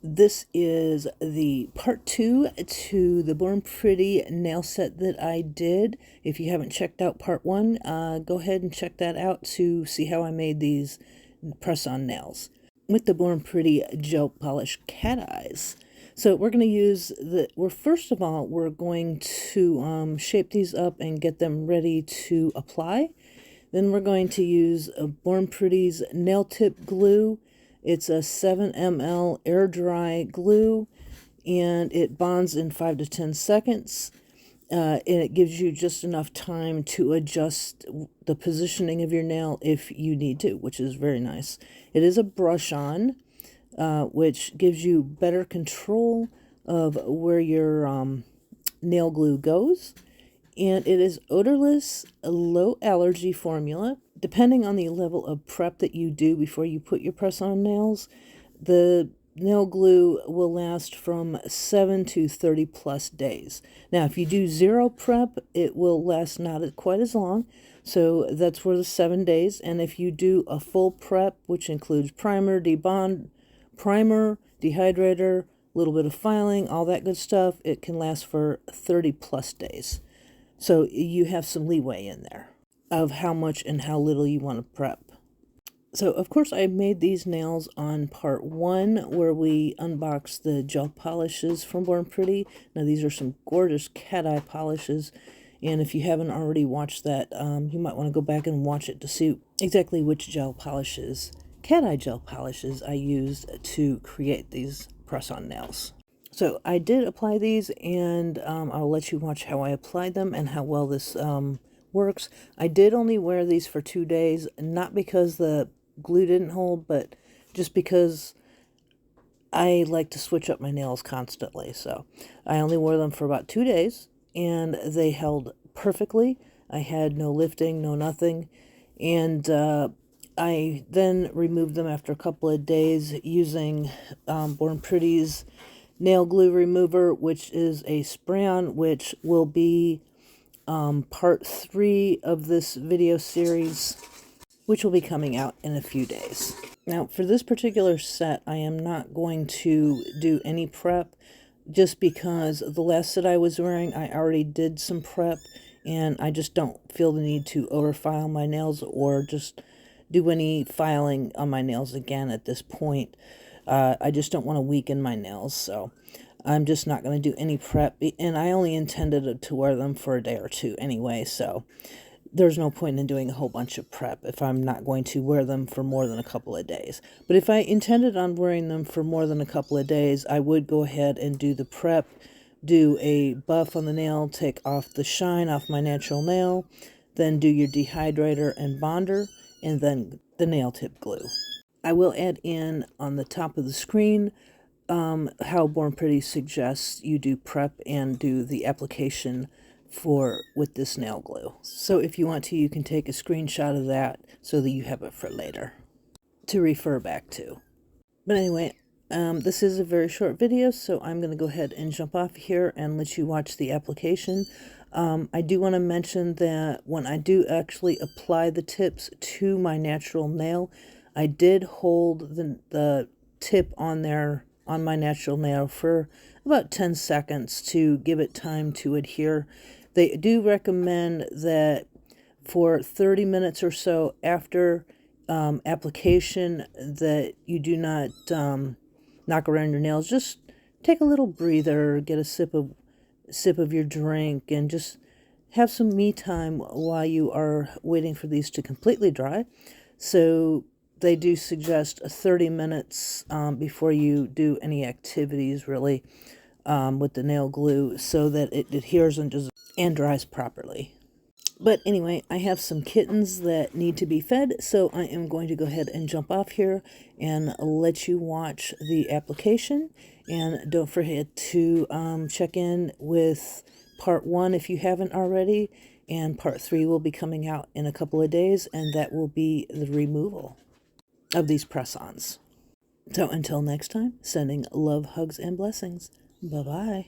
This is the part 2 to the Born Pretty nail set that I did. If you haven't checked out part 1, go ahead and check that out to see how I made these press-on nails with the Born Pretty gel polish cat eyes. So we're going to use first of all, we're going to shape these up and get them ready to apply. Then we're going to use a Born Pretty's nail tip glue. It's a 7 ml air dry glue, and it bonds in 5 to 10 seconds. And it gives you just enough time to adjust the positioning of your nail if you need to, which is very nice. It is a brush on, which gives you better control of where your nail glue goes. And it is odorless, a low allergy formula. Depending on the level of prep that you do before you put your press-on nails, the nail glue will last from 7 to 30 plus days. Now, if you do zero prep, it will last not quite as long. So that's for the 7 days. And if you do a full prep, which includes primer, dehydrator, a little bit of filing, all that good stuff, it can last for 30 plus days. So you have some leeway in there of how much and how little you want to prep. So, of course, I made these nails on part 1 where we unboxed the gel polishes from Born Pretty. Now, these are some gorgeous cat eye polishes. And if you haven't already watched that, you might want to go back and watch it to see exactly which cat eye gel polishes I used to create these press-on nails. So I did apply these, and I'll let you watch how I applied them and how well this works. I did only wear these for 2 days, not because the glue didn't hold, but just because I like to switch up my nails constantly. So I only wore them for about 2 days, and they held perfectly. I had no lifting, no nothing. And I then removed them after a couple of days using Born Pretty's nail glue remover, which is a spray-on, which will be part 3 of this video series, which will be coming out in a few days. Now, for this particular set, I am not going to do any prep, just because the last set I was wearing, I already did some prep, and I just don't feel the need to overfile my nails or just do any filing on my nails again at this point. I just don't want to weaken my nails, so I'm just not going to do any prep. And I only intended to wear them for a day or two anyway, so there's no point in doing a whole bunch of prep if I'm not going to wear them for more than a couple of days. But if I intended on wearing them for more than a couple of days, I would go ahead and do the prep, do a buff on the nail, take off the shine off my natural nail, then do your dehydrator and bonder, and then the nail tip glue. I will add in on the top of the screen how Born Pretty suggests you do prep and do the application with this nail glue. So if you want to, you can take a screenshot of that so that you have it for later to refer back to. But anyway, this is a very short video, so I'm going to go ahead and jump off here and let you watch the application. I do want to mention that when I do actually apply the tips to my natural nail, I did hold the tip on my natural nail for about 10 seconds to give it time to adhere. They do recommend that for 30 minutes or so after application that you do not knock around your nails. Just take a little breather, get a sip of your drink, and just have some me time while you are waiting for these to completely dry. So they do suggest 30 minutes before you do any activities, really, with the nail glue, so that it adheres and dries properly. But anyway, I have some kittens that need to be fed, so I am going to go ahead and jump off here and let you watch the application. And don't forget to check in with part 1 if you haven't already, and part 3 will be coming out in a couple of days, and that will be the removal of these press-ons. So until next time, sending love, hugs, and blessings. Bye-bye.